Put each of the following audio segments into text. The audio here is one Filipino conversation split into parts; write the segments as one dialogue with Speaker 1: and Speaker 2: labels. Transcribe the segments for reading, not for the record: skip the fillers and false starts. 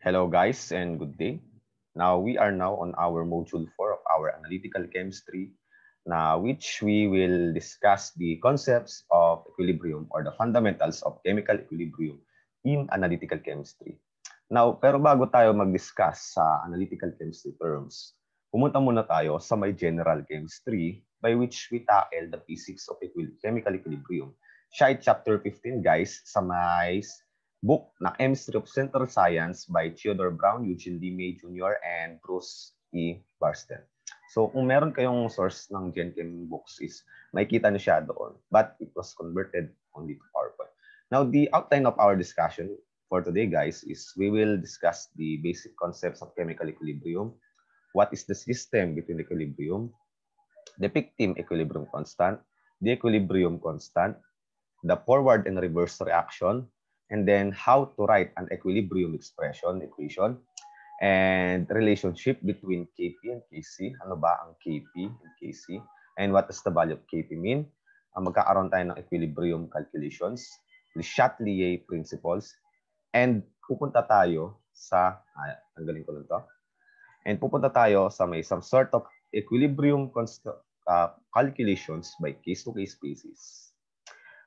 Speaker 1: Hello guys and good day. Now we are now on our module 4 of our analytical chemistry, which we will discuss the concepts of equilibrium or the fundamentals of chemical equilibrium in analytical chemistry. Now, pero bago tayo mag-discuss sa analytical chemistry terms, pumunta muna tayo sa may general chemistry by which we tackle the physics of chemical equilibrium. Siya ay chapter 15 guys sa may book na Chemistry of Central Science by Theodore Brown, Eugene D. May Jr. and Bruce E. Barston. So kung meron kayong source ng GenChem books is makikita niyo siya doon, but it was converted only to PowerPoint. Now the outline of our discussion for today guys is we will discuss the basic concepts of chemical equilibrium, what is the system between equilibrium, the Pictet equilibrium constant, the equilibrium constant, the forward and reverse reaction, and then how to write an equilibrium equation, and relationship between Kp and Kc. Ano ba ang Kp and Kc? And what does the value of Kp mean? Magkakaroon tayo ng equilibrium calculations, the Chatelier principles, and pupunta tayo sa, tanggalin ko lang to, and pupunta tayo sa may some sort of equilibrium calculations by case-to-case basis.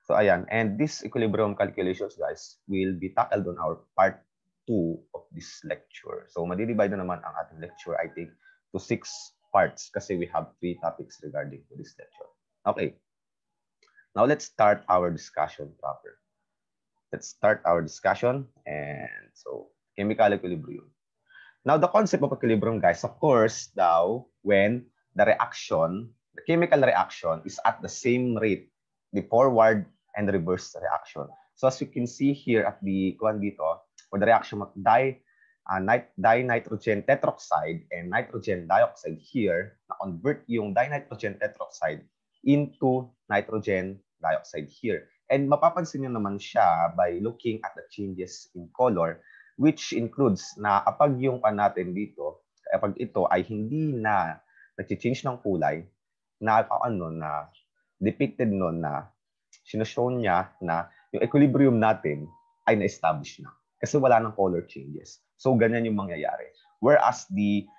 Speaker 1: So ayan, and this equilibrium calculations guys will be tackled on our part 2 of this lecture. So madidivide na naman ang ating lecture I think to 6 parts kasi we have 3 topics regarding to this lecture. Okay. Now let's start our discussion proper. Let's start our discussion and so chemical equilibrium. Now the concept of equilibrium guys, of course, now when the chemical reaction is at the same rate, the forward and reverse reaction. So as you can see here at the dito, for the reaction of dinitrogen tetroxide and nitrogen dioxide here, na-convert yung dinitrogen tetroxide into nitrogen dioxide here. And mapapansin nyo naman siya by looking at the changes in color, which includes na kapag yung natin dito, kapag ito ay hindi na nag-change ng kulay, na depicted nun na sinoshow niya na yung equilibrium natin ay na-establish na. Kasi wala ng color changes. So, ganyan yung mangyayari. Whereas the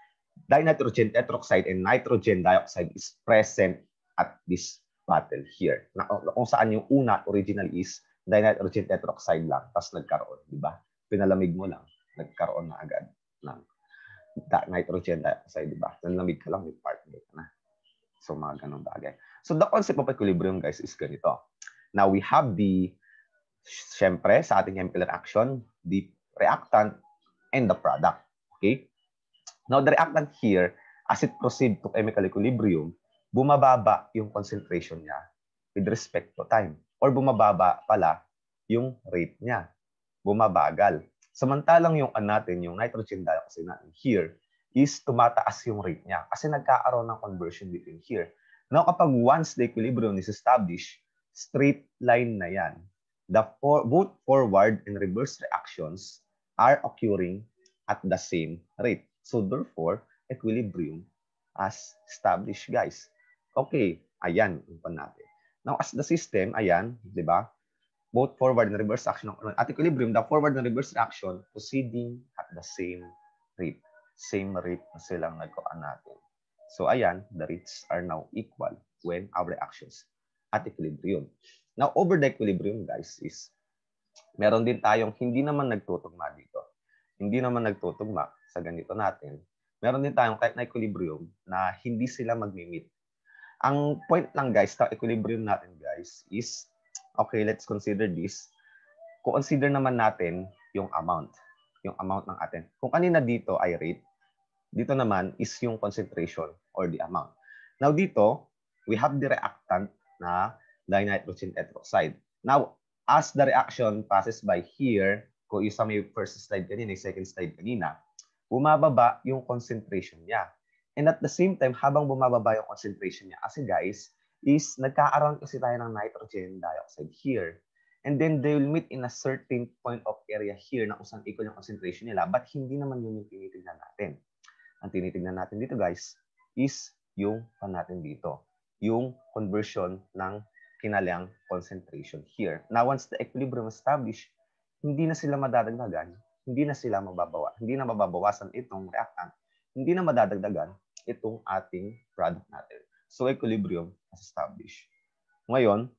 Speaker 1: dinitrogen tetroxide and nitrogen dioxide is present at this battle here. Na, kung saan yung una, original is dinitrogen tetroxide lang, tapos nagkaroon, di ba? Pinalamig mo lang, nagkaroon na agad ng nitrogen dioxide, di ba? Nanlamig ka lang, may partner ka na. So, mga ganong bagay. So, the concept of equilibrium, guys, is ganito. Now, we have syempre, sa ating chemical reaction, the reactant and the product. Okay? Now, the reactant here, as it proceeds to chemical equilibrium, bumababa yung concentration niya with respect to time. Or bumababa pala yung rate niya. Bumabagal. Samantalang yung natin, yung nitrogen dioxide natin here, is tumataas yung rate niya. Kasi nagkakaroon ng conversion between here. Now, kapag once the equilibrium is established, straight line na yan. Both forward and reverse reactions are occurring at the same rate. So, therefore, equilibrium as established, guys. Okay, ayan, umpan natin. Now, as the system, ayan, di ba? Both forward and reverse action at equilibrium, the forward and reverse reaction proceeding at the same rate. Same rate na silang nagkuhan natin. So, ayan, the rates are now equal when our reactions at equilibrium. Now, over the equilibrium, guys, is meron din tayong hindi naman nagtutugma dito. Hindi naman nagtutugma sa ganito natin. Meron din tayong type na equilibrium na hindi sila mag-meet. Ang point lang, guys, sa equilibrium natin, guys, is, okay, let's consider this. Consider naman natin yung amount ng atin. Kung kanina dito ay rate, dito naman is yung concentration or the amount. Now, dito, we have the reactant na dinitrogen tetroxide. Now, as the reaction passes by here, kung isa may first slide kanina, second slide kanina, bumababa yung concentration niya. And at the same time, habang bumababa yung concentration niya, kasi guys, is nagkakaroon kasi tayo ng nitrogen dioxide here. And then they will meet in a certain point of area here na kung saan equal yung concentration nila, but hindi naman yun yung tinitignan natin. Ang tinitignan natin dito, guys, is yung natin dito. Yung conversion ng kinalang concentration here. Now, once the equilibrium established, hindi na sila madadagdagan hindi na sila mababawa. Hindi na mababawasan itong reactant. Hindi na madadagdagan itong ating product natin. So, equilibrium is established. Ngayon,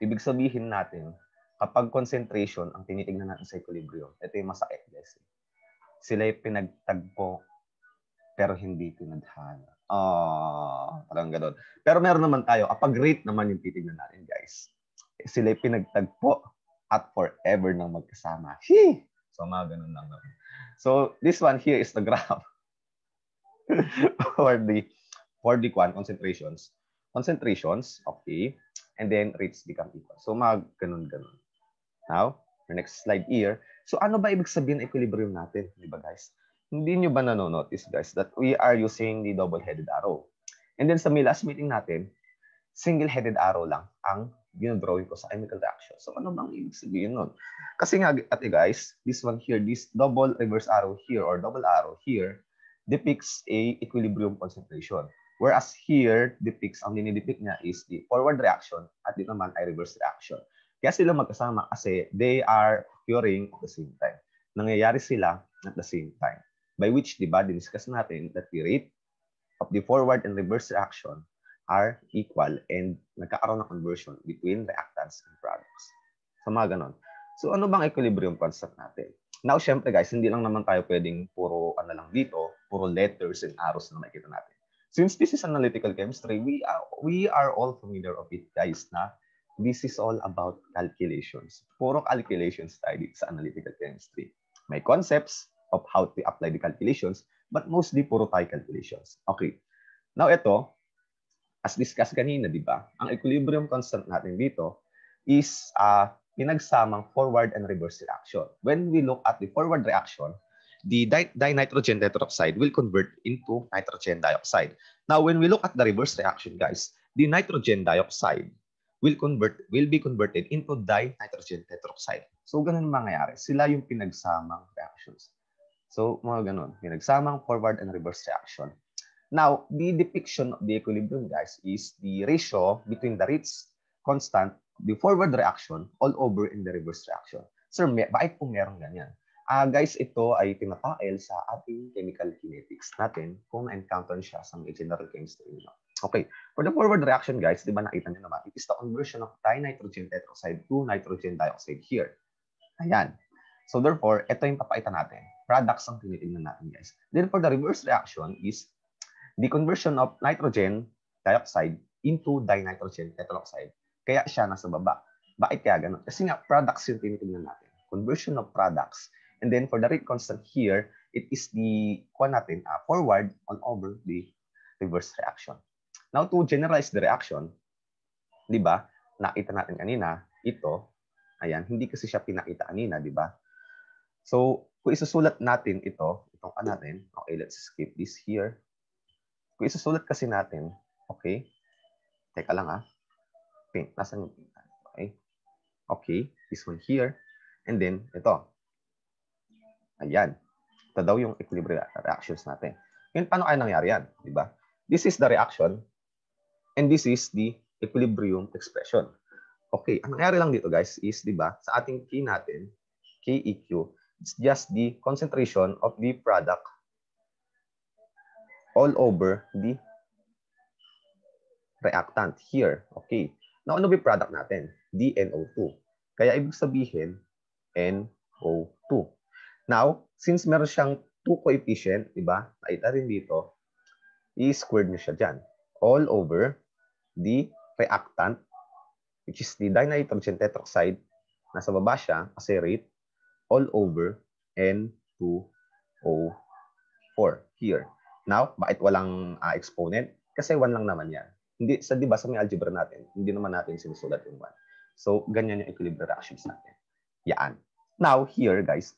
Speaker 1: ibig sabihin natin, kapag concentration ang tinitingnan natin sa equilibrium, ito yung masakit, guys. Sila yung pinagtagpo, pero hindi pinadhana. Parang gano'n. Pero meron naman tayo, kapag rate naman yung titignan natin, guys. Sila yung pinagtagpo at forever nang magkasama. So, mga ganun lang naman. So, this one here is the graph for the concentrations. Concentrations, okay. And then rates become equal. So, mga ganun-ganun. Now, the next slide here. So, ano ba ibig sabihin ng equilibrium natin? Di ba, guys? Hindi nyo ba nanonotice, guys, that we are using the double-headed arrow? And then, sa last meeting natin, single-headed arrow lang ang ginodrawing ko sa chemical reaction. So, ano bang ibig sabihin nun? Kasi nga, ate guys, this one here, this double reverse arrow here or double arrow here depicts a equilibrium concentration. Whereas here, ang dinidepict niya is the forward reaction at dito naman ay reverse reaction. Kaya sila magkasama kasi they are occurring at the same time. Nangyayari sila at the same time. By which, di ba, diniscuss natin that the rate of the forward and reverse reaction are equal and nagkakaroon ng conversion between reactants and products. So, mga ganon. So, ano bang equilibrium concept natin? Now, syempre guys, hindi lang naman tayo pwedeng puro lang dito, puro letters and arrows na makikita natin. Since this is analytical chemistry, we are all familiar of it, guys, na this is all about calculations. Puro calculations tayo dito sa analytical chemistry. May concepts of how to apply the calculations, but mostly puro tayo calculations. Okay. Now, ito, as discussed kanina, di ba? Ang equilibrium constant natin dito is pinagsamang forward and reverse reaction. When we look at the forward reaction, the dinitrogen tetroxide will convert into nitrogen dioxide. Now, when we look at the reverse reaction, guys, the nitrogen dioxide will be converted into dinitrogen tetroxide. So, ganun mangyayari. Sila yung pinagsamang reactions. So, mga ganun. Pinagsamang forward and reverse reaction. Now, the depiction of the equilibrium, guys, is the ratio between the rates constant, the forward reaction, all over in the reverse reaction. Sir, bakit po meron ganyan? Guys, ito ay tinatail sa ating chemical kinetics natin kung na-encounter siya sa mga general chemistry. Okay, for the forward reaction, guys, di ba nakita niyo naman, it is the conversion of dinitrogen tetroxide to nitrogen dioxide here. Ayan. So therefore, ito yung papakita natin. Products ang tinitingnan natin, guys. Then for the reverse reaction is the conversion of nitrogen dioxide into dinitrogen tetroxide. Kaya siya nasa baba. Bakit kaya ganun? Kasi nga, products yung tinitingnan natin. Conversion of products. And then for the rate constant here, it is the forward all over the reverse reaction. Now, to generalize the reaction, di ba, nakita natin kanina, ito, ayan, hindi kasi siya pinakita kanina, di ba? So, kung isusulat natin itong natin, okay, let's skip this here. Kung isusulat kasi natin, okay, teka lang okay, nasan yung okay, okay, this one here, and then ito. Ayan. Ito daw yung equilibrium reactions natin. Ngayon, paano kaya nangyari yan? Diba? This is the reaction and this is the equilibrium expression. Okay, ang nangyari lang dito, guys, is, diba, sa ating K natin, KEQ, it's just the concentration of the product all over the reactant here. Okay. Now, ano ba yung product natin? DNO2. Kaya ibig sabihin, NO2. Now, since meron siyang 2 coefficient, diba? Nakita rin dito, i-squared nyo siya dyan. All over the reactant, which is the dinitrogen tetroxide, nasa baba siya, kasi rate, all over N2O4 here. Now, bakit walang exponent? Kasi 1 lang naman yan. Hindi, diba, sa may algebra natin, hindi naman natin sinusulat yung 1. So, ganyan yung equilibrium reactions natin. Yan. Now, here, guys,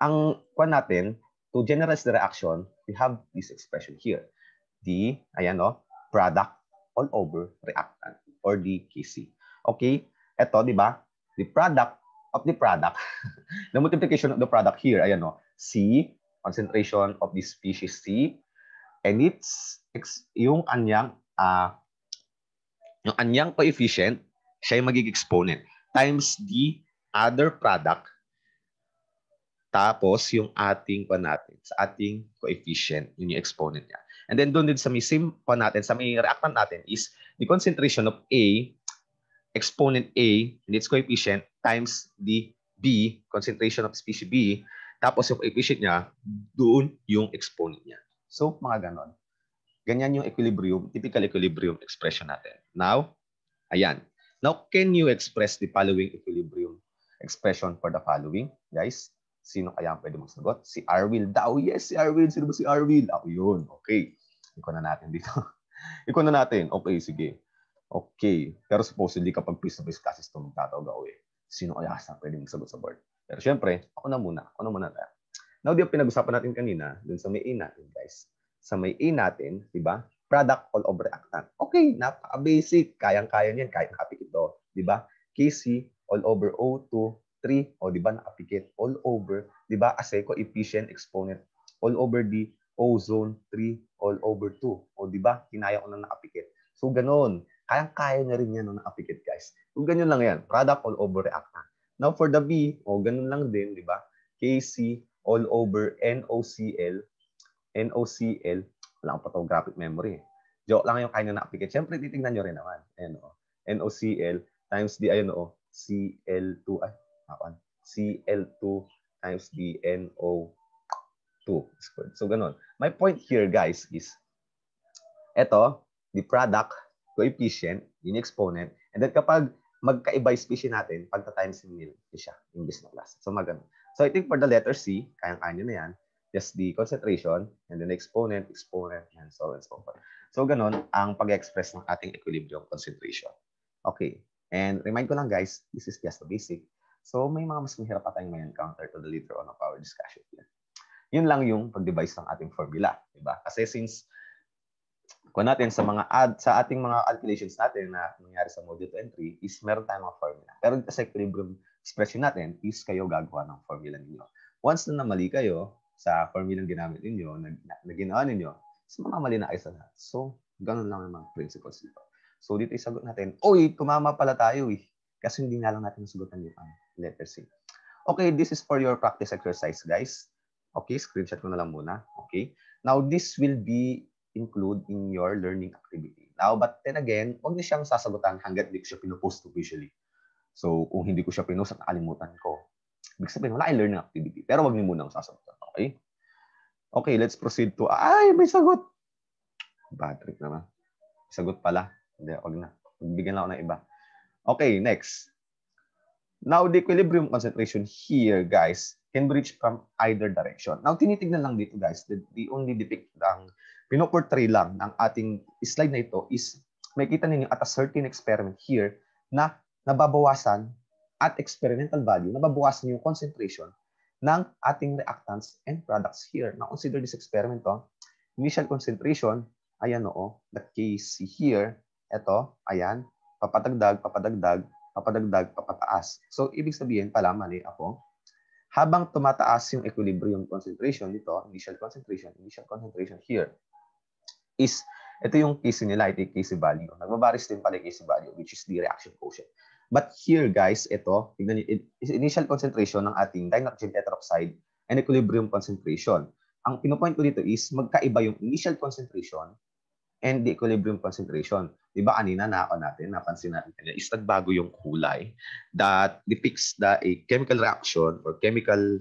Speaker 1: ang natin, to generalize the reaction, we have this expression here. The, ayan product all over reactant, or the KC. Okay? Ito, di ba? The product of the product, the multiplication of the product here, ayan C, concentration of the species C, and it's yung anyang coefficient, siya yung magiging exponent, times the other product Tapos, yung ating pa natin, sa ating coefficient, yun yung exponent niya. And then, doon din sa may same pa natin, sa may reactant natin is the concentration of A, exponent A, and its coefficient, times the B, concentration of species B, tapos yung coefficient niya, doon yung exponent niya. So, mga ganon. Ganyan yung equilibrium, typical equilibrium expression natin. Now, ayan. Now, can you express the following equilibrium expression for the following? Guys, sino kaya ang pwede magsagot? Si Arwil daw. Yes, si Arwil. Sino ba si Arwil? Ako yun. Okay. Iko na natin dito. Iko na natin. Okay, sige. Okay. Pero supposedly kapag face-to-face classes ito magtatawag ako eh. Sino kaya sa pwede magsagot sa board? Pero syempre, ako na muna. Ako na muna tayo. Now, di pinag-usapan natin kanina, dun sa may A natin, guys. Sa may A natin, di ba? Product all over reactant. Okay, napaka-basic. Kayang-kaya niyan kahit nakapikit ito. Di ba? Kc all over O2, 3. O, di ba? Nakapikit all over. Di ba? Kasi coefficient exponent all over the ozone 3 all over 2. O, di ba? Kinaya ko na nakapikit. So, ganun. Kayang-kaya na rin yan nung nakapikit, guys. So, ganyan lang yan. Product all over reactant. Now, for the B, o, ganun lang din, di ba? Kc all over NOCl, NOCl, wala akong photographic memory. Joke lang yung kaya na nakapikit. Siyempre, titignan nyo rin naman. NOCl times the, Cl2, Cl2 times the NO2. So, ganun. My point here, guys, is ito, the product, coefficient, yung exponent, and then kapag magkaiba yung species natin, pagta-times nil, siya, English na class. So, magano. So, I think for the letter C, kayang-kaya nyo na yan, just the concentration, and then exponent, and so on and so forth. So, ganun ang pag-express ng ating equilibrium concentration. Okay. And remind ko lang, guys, this is just the basic. So, may mga mas mahirap pa tayong may encounter to the later on of our discussion here. Yun lang yung pag-devise ng ating formula. Diba? Kasi since kung natin sa ating mga calculations natin na nangyari sa module 2 and 3 is meron tayong mga formula. Pero sa equilibrium expression natin is kayo gagawa ng formula ninyo. Once na mali kayo sa formula ginamit ninyo, na ginawa ninyo, is mamamali na kayo sa lahat. So, ganun lang yung mga principles dito. So, dito isagot natin, oy, tumama pala tayo eh. Kasi hindi nga lang natin sagutan yung letter C. Okay, this is for your practice exercise, guys. Okay, screenshot ko na lang muna. Okay. Now, this will be include in your learning activity. Now, but then again, huwag niyo siyang sasagutan hanggat hindi ko siya pinupost officially. So, kung hindi ko siya pinost at nakalimutan ko, ibig sabihin, wala kayong learning activity. Pero huwag niyo munang sasagutan. Okay? Okay, let's proceed to, ay, may sagot. Bad trip naman. Sagot pala. Hindi, huwag na. Bigyan lang ako ng iba. Okay, next. Now, the equilibrium concentration here, guys, can be reached from either direction. Now, tinitignan lang dito, guys. The only depict ang pinoportray lang ng ating slide na ito is makikita ninyo at a certain experiment here na nababawasan at experimental value, nababawasan yung concentration ng ating reactants and products here. Now, consider this experiment. Initial concentration, ayan the case here, ito, ayan, papadagdag, papataas. So, ibig sabihin pala, mali ako, habang tumataas yung equilibrium concentration dito, initial concentration here, is, ito yung case nila, ito yung case value. Nagbabaris din pala yung case value, which is the reaction quotient. But here, guys, ito, tignan niyo, is initial concentration ng ating dinitrogen tetroxide and equilibrium concentration. Ang pinupoint ko dito is, magkaiba yung initial concentration and the equilibrium concentration. Diba kanina napansin natin kanina, is nagbago yung kulay that depicts a chemical reaction or chemical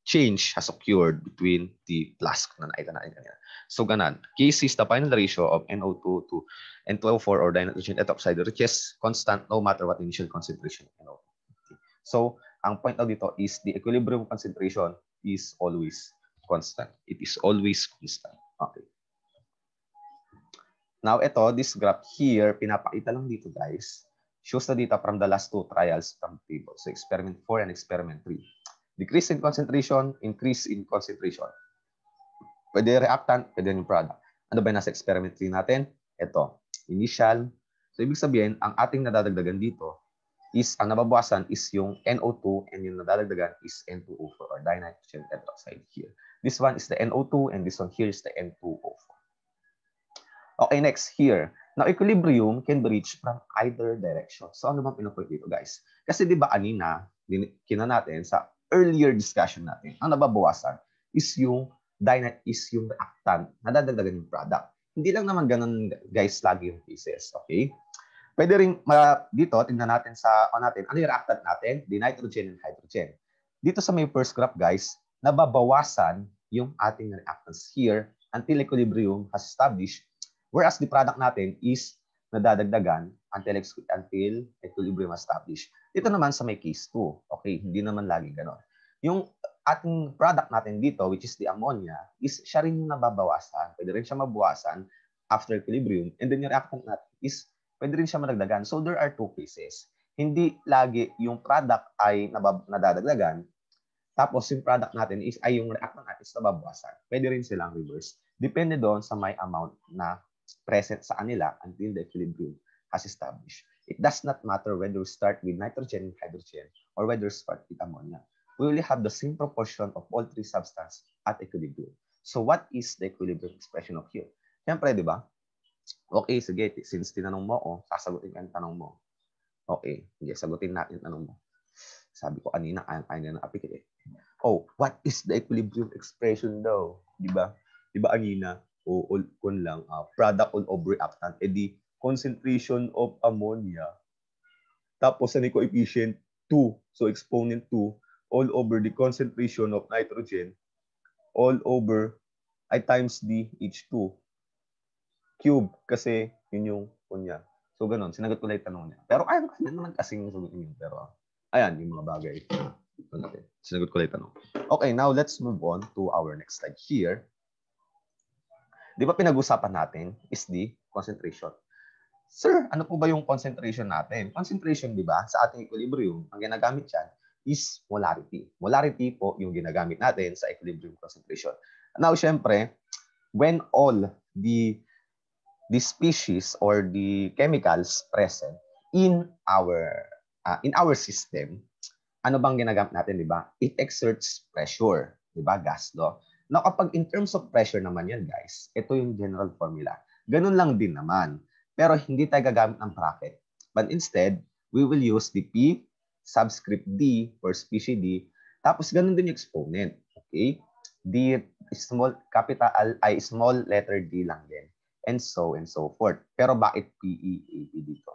Speaker 1: change has occurred between the flask na nakita natin kanina. So, ganon. Kc is the final ratio of NO2 to N2O4 or dinitrogen tetroxide, which is constant no matter what initial concentration of NO2. Okay. So, ang point out dito is the equilibrium concentration is always constant. It is always constant. Okay. Now, this graph here, pinapakita lang dito, guys, shows the data from the last two trials from the table. So, experiment 4 and experiment 3. Decrease in concentration, increase in concentration. Pwede reactant, pwede yung product. Ano ba yung nasa experiment 3 natin? Ito, initial. So, ibig sabihin, ang ating nadadagdagan dito is, ang nababawasan is yung NO2 and yung nadadagdagan is N2O4 or dinitrogen tetroxide here. This one is the NO2 and this one here is the N2O4. Okay, next here. Now, equilibrium can be reached from either direction. So, ano bang pinupoint dito, guys? Kasi di ba kanina, kina natin sa earlier discussion natin, ang nababawasan is yung reactant na dadagdagan yung product. Hindi lang naman ganun, guys, lagi yung cases. Okay? Pwede rin, dito, tingnan natin ano yung reactant natin? The nitrogen and hydrogen. Dito sa may first graph, guys, nababawasan yung ating reactants here until equilibrium has established, whereas the product natin is nadadagdagan until equilibrium established. Dito naman sa may case 2. Okay, hindi naman lagi ganon. Yung ating product natin dito, which is the ammonia, is siya rin yung nababawasan. Pwede rin siya mabawasan after equilibrium. And then yung reactant natin is pwede rin siya madagdagan. So there are two cases. Hindi lagi yung product ay nadadagdagan, tapos yung product natin ay yung reactant natin is nababawasan. Pwede rin silang reverse. Depende doon sa may amount na present sa kanila until the equilibrium has established. It does not matter whether we start with nitrogen and hydrogen or whether we start with ammonia. We will have the same proportion of all three substances at equilibrium. So what is the equilibrium expression of here? Siyempre, di ba? Okay, sige. Since tinanong mo ako, sasagutin ka ang tanong mo. Okay, sige, sagutin natin ang tanong mo. Sabi ko kanina, ayaw na apikit eh. Oh, what is the equilibrium expression daw? Diba? Diba kanina, product all over reactant, the concentration of ammonia, tapos ano coefficient 2, so exponent 2, all over the concentration of nitrogen, all over ay times the H2 cube, kasi yun yung kunya. So, ganun. Sinagot ko lang yung tanong niya. Pero ayaw ko naman kasing sagutin yun. Pero, ayan, yung mga bagay. Sinagot ko lang yung tanong. Okay, now let's move on to our next slide here. Di ba pinag-usapan natin is the concentration. Sir, ano po ba yung concentration natin? Concentration, di ba, sa ating equilibrium, ang ginagamit yan is molarity. Molarity po yung ginagamit natin sa equilibrium concentration. Now, syempre, when all the species or the chemicals present in our system, ano bang ginagamit natin, di ba? It exerts pressure, di ba? Gas law. Now, kapag in terms of pressure naman yan, guys, ito yung general formula. Ganun lang din naman. Pero hindi tayo gagamit ng bracket. But instead, we will use the P subscript D for species D. Tapos ganun din yung exponent. Okay? D small letter D lang din. And so forth. Pero bakit PEAP dito?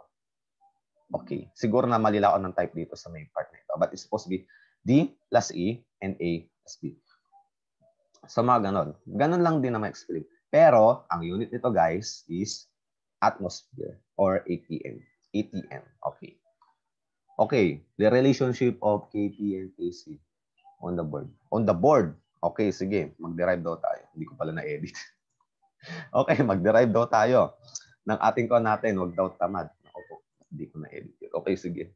Speaker 1: Okay. Siguro na malilao ng type dito sa main part na ito. But it's supposed to be D plus E and A plus B. So mga ganon. Ganon lang din naman explain. Pero, ang unit nito guys is atmosphere or ATM. ATM. Okay. Okay. The relationship of KP and KC on the board. On the board. Okay, sige. Mag-derive daw tayo. Hindi ko pala na-edit. Okay, mag-derive daw tayo ng ating ko natin. Huwag daw tamad. Opo, hindi ko na-edit. Okay, sige.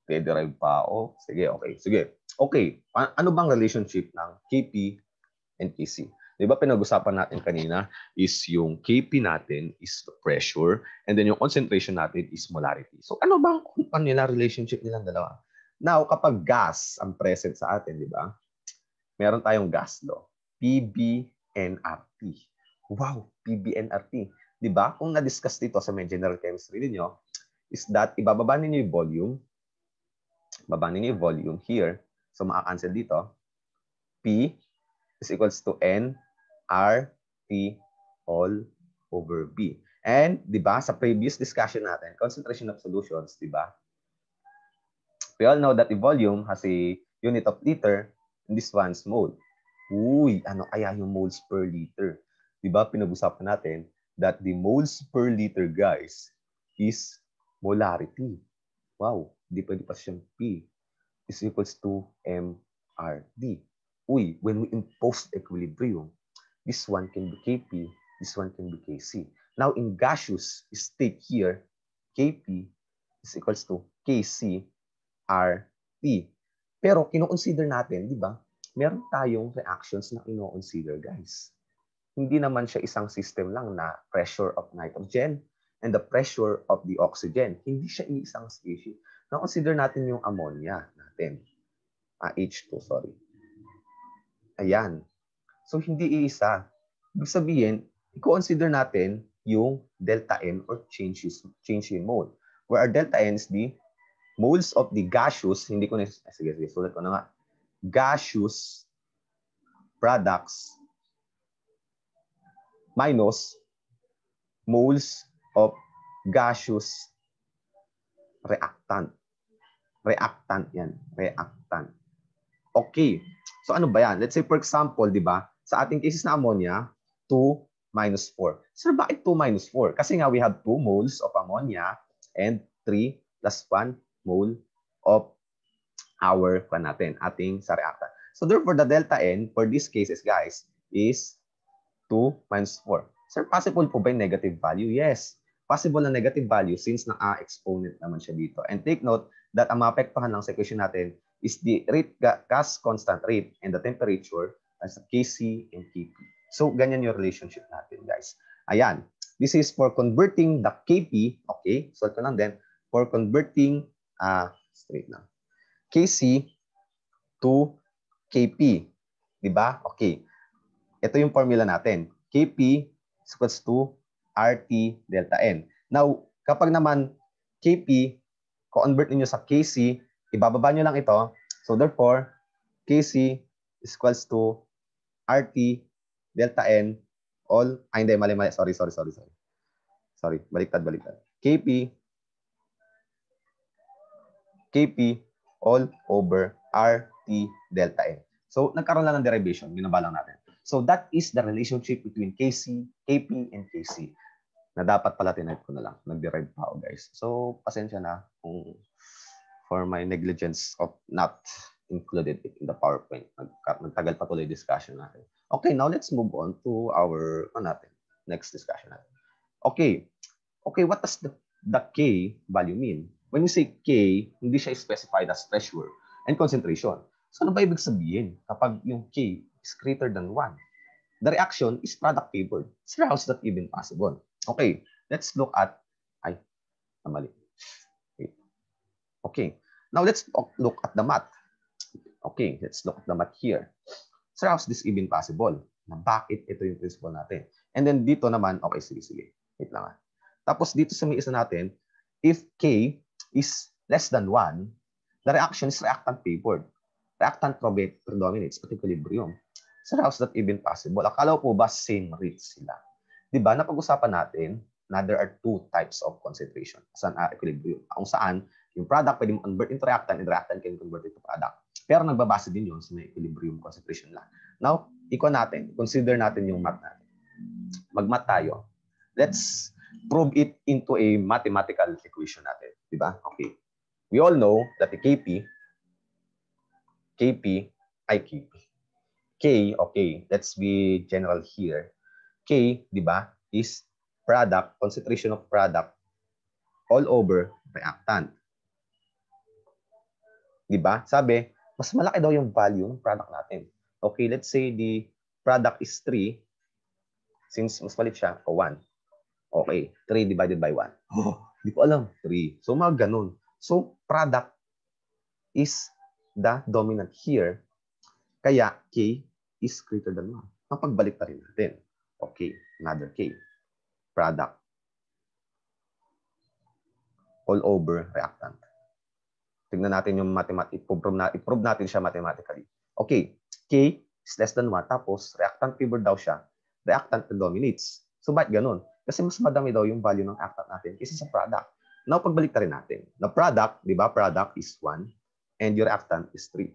Speaker 1: Okay, derive pa ako. Sige, okay. Sige. Okay, ano bang relationship ng KP and KC? Di ba pinag-usapan natin kanina is yung KP natin is the pressure and then yung concentration natin is molarity. So ano bang relationship nilang dalawa? Now, kapag gas ang present sa atin, di ba? Meron tayong gas law. PBNRT. Wow, PBNRT. Di ba? Kung na-discuss dito sa may general chemistry ninyo, is that ibababa ninyo yung volume. Baba ninyo yung volume here. So, maka-cancel dito. P is equals to NRT all over B. And, di ba, sa previous discussion natin, concentration of solutions, di ba? We all know that the volume has a unit of liter, and this one's mole. Uy, ano kaya yung moles per liter? Di ba, pinag-usapan natin that the moles per liter, guys, is molarity. Wow, di pwede pa siyang P is equals to MRD. Uy, when we impose equilibrium, this one can be Kp, this one can be Kc. Now, in gaseous state here, Kp is equals to Kc RT. Pero kino-consider natin, di ba? Meron tayong reactions na kino-consider, guys. Hindi naman siya isang system lang na pressure of nitrogen and the pressure of the oxygen. Hindi siya isang species. Na-consider natin yung ammonia natin. H2, sorry. Ayan. So, hindi iisa. Ibig sabihin, i-consider natin yung delta N or change in mole. Where our delta N is the moles of the gaseous, hindi ko na, sige, sulat ko na nga, gaseous products minus moles of gaseous reactant. Reactant yan. Reactant. Okay. So ano ba yan? Let's say for example, di ba, sa ating cases na ammonia, 2 minus 4. Sir, bakit 2 minus 4? Kasi nga we have 2 moles of ammonia and 3 plus 1 mole of our ating sa reactant. So therefore, the delta N for these cases, guys, is 2 minus 4. Sir, possible po ba yung negative value? Yes. Possible na negative value since naka-exponent naman siya dito. And take note that ang maapektuhan lang sa equation natin is the rate, gas constant rate and the temperature as Kc and Kp. So, ganyan yung relationship natin, guys. Ayan. This is for converting the Kp, okay, so ito lang din, for converting, straight na, Kc to Kp. Diba? Okay. Ito yung formula natin. Kp is equals to RT delta N. Now, kapag naman Kp, convert niyo sa Kc, ibababa niyo lang ito. So therefore, Kc is equals to RT delta N all, hindi, mali. Sorry. Sorry, baliktad. Kp all over RT delta N. So, nagkaroon lang ng derivation, binaba lang natin. So, that is the relationship between Kc, Kp, and Kc. Na dapat pala tinype ko na lang. Nag-derive pa ako, guys. So, pasensya na kung for my negligence of not included it in the PowerPoint. Nagtagal pa tuloy discussion natin. Okay, now let's move on to our next discussion natin. Okay, what does the K value mean? When we say K, hindi siya specified as pressure and concentration. So, ano ba ibig sabihin kapag yung K is greater than 1? The reaction is product favored. So, how is that even possible? Okay, let's look at, mali. Okay, now let's look at the math. Okay, let's look at the math here. So, how is this even possible? Na bakit ito yung principle natin? And then dito naman, okay, sige. Wait lang. Tapos dito sa may isa natin, if K is less than 1, the reaction is reactant favored. Reactant predominates at equilibrium. So, how is that even possible? Akala po ba same rates sila? Diba, napag-usapan natin na there are two types of concentration. Saan equilibrium. Kung saan, yung product pwede convert into reactant and reactant can convert into product. Pero nagbabase din yun sa may equilibrium concentration lang. Now, consider natin yung math natin. Mag-math tayo. Let's prove it into a mathematical equation natin. Diba? Okay. We all know that the Kp, K, okay, let's be general here. K, di ba, is product, concentration of product all over reactant. Di ba? Sabi, mas malaki daw yung value ng product natin. Okay, let's say the product is 3. Since mas malit siya, 1. Okay, 3 divided by 1. Oh, di ko alam. 3. So, mga ganun. So, product is the dominant here. Kaya, K is greater than 1. Mapagbalik pa rin natin. Okay, another K. Product. All over reactant. Tignan natin yung mathematics. I-prove natin siya mathematically. Okay, K is less than 1. Tapos, reactant favored daw siya. Reactant predominates. So, bakit ganun? Kasi mas madami daw yung value ng reactant natin kaysa sa product. Now, pagbalik ta rin natin. The product, di ba? Product is 1 and your reactant is 3.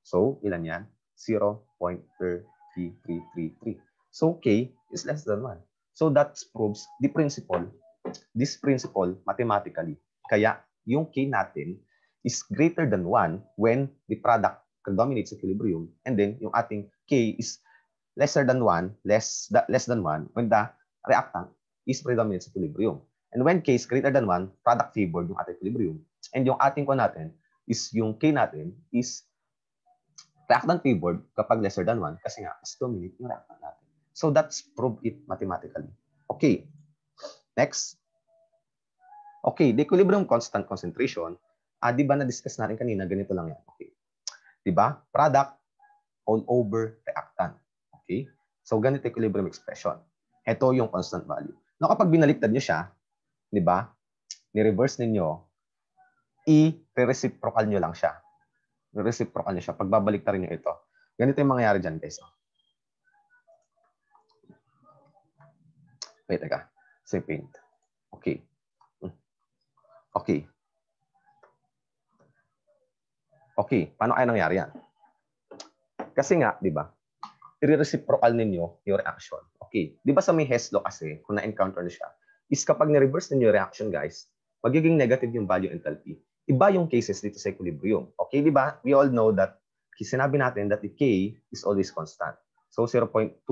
Speaker 1: So, ilan yan? 0.3333. So, K is less than 1. So, that proves the principle, this principle mathematically. Kaya, yung K natin is greater than 1 when the product predominates equilibrium, and then yung ating K is lesser than 1, less than 1 when the reactant is predominates equilibrium. And when K is greater than 1, product favored yung ating equilibrium. And yung ating ko natin is yung K natin is reactant favored kapag lesser than 1 kasi nga mas dominate yung reactant natin. So that's prove it mathematically. Okay. Next. Okay, the equilibrium constant concentration, di ba na-discuss natin kanina, ganito lang yan. Okay. Di ba? Product all over reactant. Okay? So ganito equilibrium expression. Ito yung constant value. No, kapag binaliktad nyo siya, di ba? Ni-reverse ninyo, i-reciprocal nyo lang siya. I-reciprocal nyo siya. Pagbabaliktad nyo ito. Ganito yung mangyayari dyan, guys. Wait, teka. Save paint. Okay. Okay. Okay. Paano kaya nangyari yan? Kasi nga, di ba? I-reciprocal ninyo yung reaction. Okay. Di ba sa may Hess law kasi, kung na-encounter na siya, is kapag na-reverse ninyo yung reaction, guys, magiging negative yung value enthalpy. Iba yung cases dito sa equilibrium. Okay, di ba? We all know that sinabi natin that the K is always constant. So 0.212.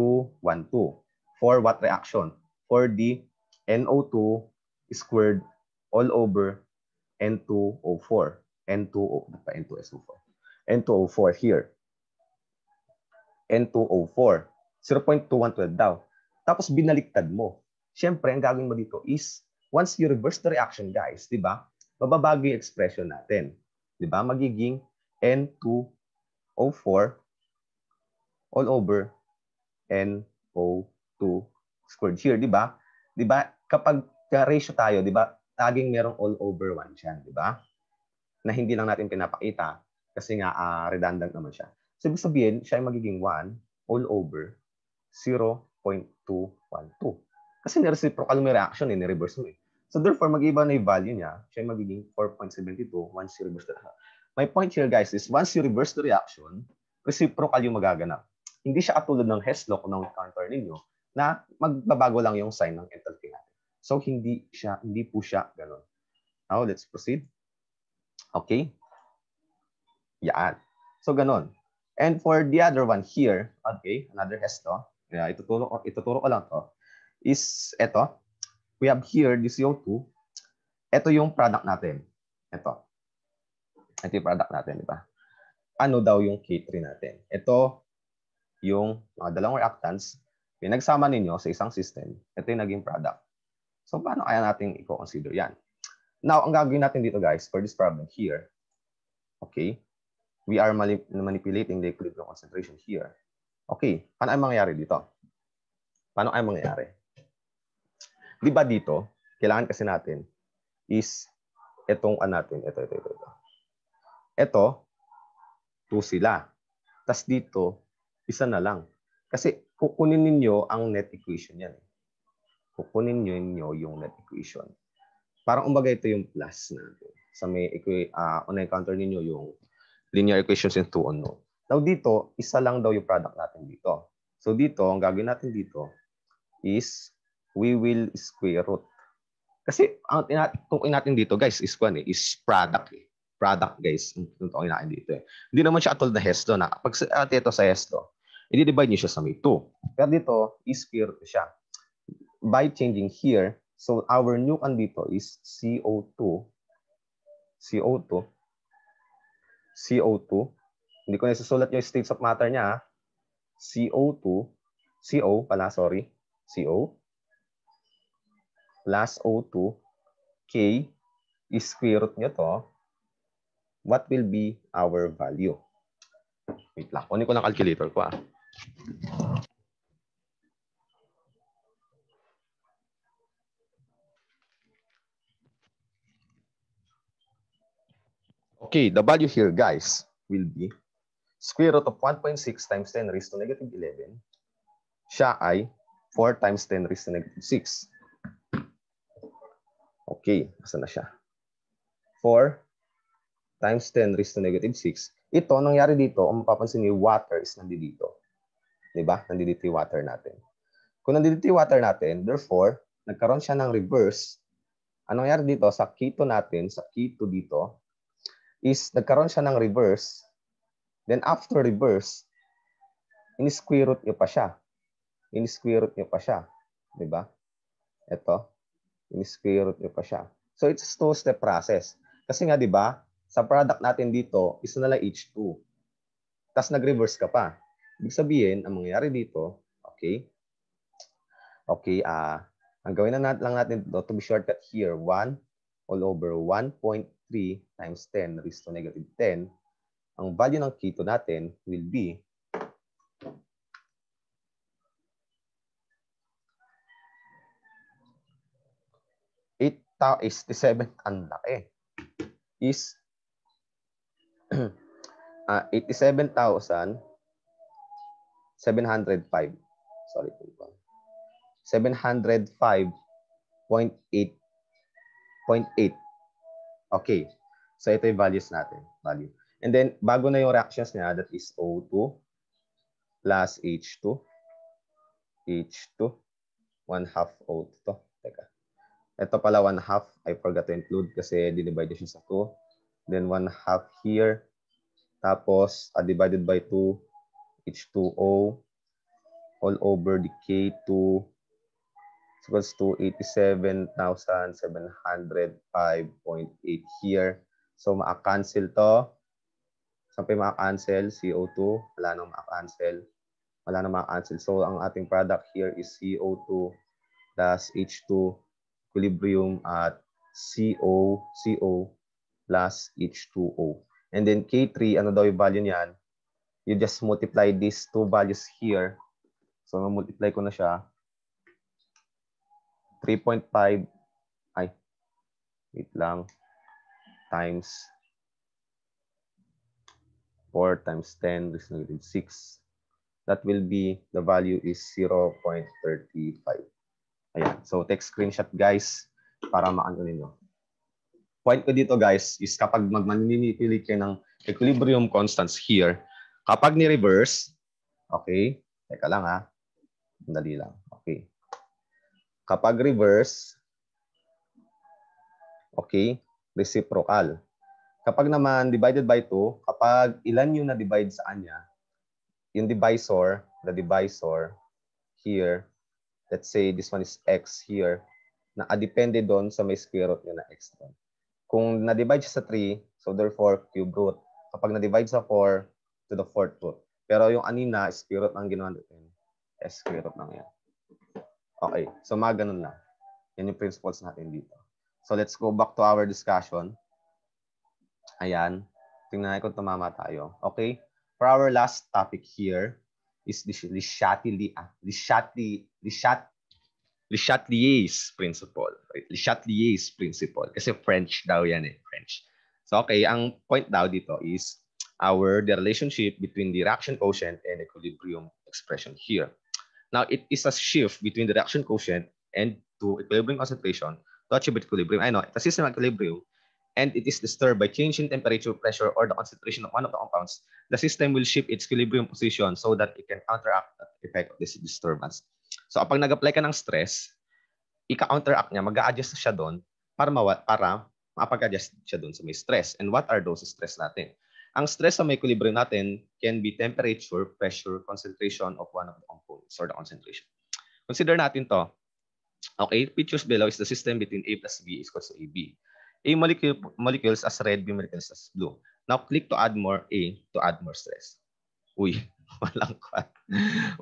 Speaker 1: For what reaction? For the NO2 squared all over N2O4. N2SO4. N2O4 here. N2O4. 0.212 daw. Tapos binaliktad mo. Siyempre, ang gagawin mo dito is, once you reverse the reaction, guys, di ba? Mababago yung expression natin. Di ba? Magiging N2O4 all over NO2 squared here, di ba? Di ba? Kapag ratio tayo, di ba? Laging merong all over 1 dyan, di ba? Na hindi lang natin pinapakita kasi nga redundant naman siya. So, ibig sabihin, siya ay magiging 1 all over 0.212. Kasi ni-reciprocal mo yung reaction, ni-reverse mo eh. So, therefore, mag-iba na yung value niya. Siya ay magiging 4.72 once you reverse the reaction. My point here, guys, is once you reverse the reaction, reciprocal yung magaganap. Hindi siya katulad ng Hess law kung na-encounter ninyo na magbabago lang yung sign ng enthalpy natin. So, hindi po siya ganun. Now, let's proceed. Okay? Yan. So, ganun. And for the other one here, okay, another Hess law, ituturo ko lang to, is ito. We have here the CO2. Ito yung product natin. Ito yung product natin, di ba? Ano daw yung K3 natin? Ito yung mga dalawang reactants. Pinagsama ninyo sa isang system. Ito yung naging product. So, paano kaya natin i-consider yan? Now, ang gagawin natin dito, guys, for this problem here, okay, we are manipulating the equilibrium concentration here. Okay, paano ay mangyayari dito? Paano ay mangyayari? Di ba dito, kailangan kasi natin is itong natin, ito. Ito, 2 sila. Tapos dito, isa na lang. Kasi kukunin ninyo ang net equation yan. Kukunin ninyo yung net equation. Parang umbaga ito yung plus natin. Sa may na-encounter ninyo yung linear equations in 2 unknown. Now dito, isa lang daw yung product natin dito. So dito, ang gagawin natin dito is we will square root. Kasi ang tukoy natin dito, guys, is product. Product, guys. Ang tukoy natin dito. Hindi naman siya atol na Hess law na pag ito sa Hess law, i-divide niyo siya sa may 2. Pero dito, is-square root siya. By changing here, so our new dito is CO2. Hindi ko na isusulat yung states of matter niya. CO2, CO pala, sorry. CO plus O2, K, square root nyo to. What will be our value? Wait lang. Kunin ko ng calculator ko. Okay, the value here, guys, will be square root of 1.6 times 10 raised to negative 11. Siya ay 4 times 10 raised to negative 6. Okay, nasa na siya? 4 times 10 raised to negative 6. Ito, nangyari dito, kung mapapansin niyo, water is nandito. Diba? Nandito yung water natin. Kung nandito yung water natin, therefore, nagkaroon siya ng reverse. Anong nangyari dito? Sa K2 natin, sa K2 dito, is nagkaroon siya ng reverse. Then after reverse, in-square root nyo pa siya. In-square root nyo pa siya. Diba? Ito. In-square root nyo pa siya. So it's a two-step process. Kasi nga, diba, sa product natin dito, isa na lang H2. Tapos nag-reverse ka pa. Ibig sabihin, ang mangyayari dito, okay, ang gawin na lang natin dito, to be shortcut here, 1 all over 1.3 times 10 raised to negative 10. Ang value ng K2 natin will be ang laki. Is 87,705. Sorry po. 705.8. Okay. So ito yung values natin. Value. And then, bago na yung reactions niya, that is O2 plus H2. H2. 1/2 O2 to. Teka. Ito pala 1/2. I forgot to include kasi dinivide siya sa 2. Then 1/2 here. Tapos, divided by 2. H2O all over the K2 equals to 87,705.8 here. So, maa-cancel to. Saan pa maa-cancel? CO2. Wala nang maa-cancel. Wala nang maa-cancel. So, ang ating product here is CO2 plus H2 equilibrium at CO plus H2O. And then K3, ano daw yung value niyan? You just multiply these two values here. So, multiply ko na siya. 3.5, wait lang, times 4 times 10 is negative 6. That will be, the value is 0.35. Ayan. So, take screenshot, guys, para maano ninyo. Point ko dito, guys, is kapag magmanipulate kayo ng equilibrium constants here, kapag ni-reverse, okay, teka lang ha, dali lang, okay. Kapag reverse, okay, reciprocal. Kapag naman divided by 2, kapag ilan yung na-divide sa kanya, yung divisor, the divisor here, let's say this one is x here, na-depende doon sa may square root niya na x doon. Kung na-divide siya sa 3, so therefore cube root. Kapag na-divide sa 4, to the 4th root. Pero yung anina, square root ang ginawa natin. Square root lang yan. Okay, so mga ganun lang. Yan yung principles natin dito. So let's go back to our discussion. Ayan. Tingnan natin kung tumama tayo. Okay? For our last topic here is the Chatelier's principle. Right? Le Chatelier's principle. Kasi French daw yan eh. French. So okay, ang point daw dito is the relationship between the reaction quotient and equilibrium expression here. Now, it is a shift between the reaction quotient and to equilibrium concentration to achieve equilibrium. I know, it's a system of equilibrium, and it is disturbed by change in temperature, pressure, or the concentration of one of the compounds. The system will shift its equilibrium position so that it can counteract the effect of this disturbance. So, kapag nag-apply ka ng stress, ika-counteract niya, mag-a-adjust siya doon para mapag-adjust siya doon sa may stress. And what are those stress natin? Ang stress sa may equilibrium natin can be temperature, pressure, concentration of one of the components or the concentration. Consider natin to. Okay, pictures below is the system between A plus B is equals to AB. A molecules as red, B molecules as blue. Now, click to add more A to add more stress. Uy,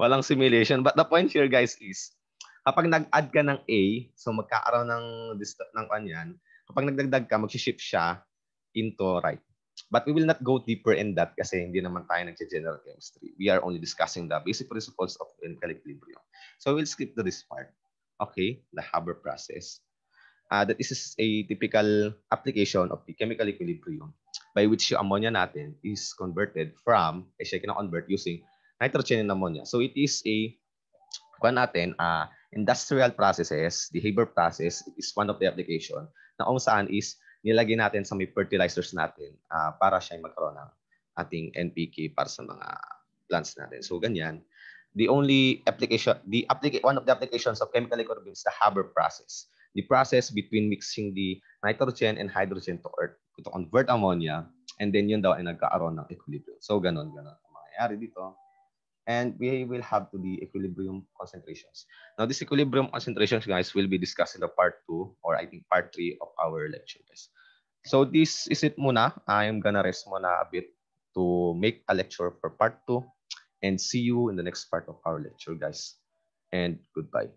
Speaker 1: walang simulation. But the point here, guys, is kapag nag-add ka ng A, so magkakaroon ng kanyan, kapag nagdagdag ka, mag-shift siya into right. But we will not go deeper in that kasi hindi naman tayo nag-general chemistry. We are only discussing the basic principles of chemical equilibrium. So we'll skip to this part. Okay, the Haber process. That is a typical application of the chemical equilibrium by which yung ammonia natin is converted from, siya kina-convert using nitrogen and ammonia. So it is industrial processes, the Haber process is one of the application na kung saan is nilagay natin sa may fertilizers natin para siya magkaroon ng ating NPK para sa mga plants natin. So ganyan. One of the applications of chemical equilibrium is the Haber process. The process between mixing the nitrogen and hydrogen to convert ammonia, and then yun daw ay nagkaaroon ng equilibrium. So ganon ang mangyayari dito. And we will have to the equilibrium concentrations. Now, this equilibrium concentrations, guys, will be discussed in the part 2 or I think part 3 of our lecture, guys. So this is it muna. I'm gonna rest muna a bit to make a lecture for part 2 and see you in the next part of our lecture, guys. And goodbye.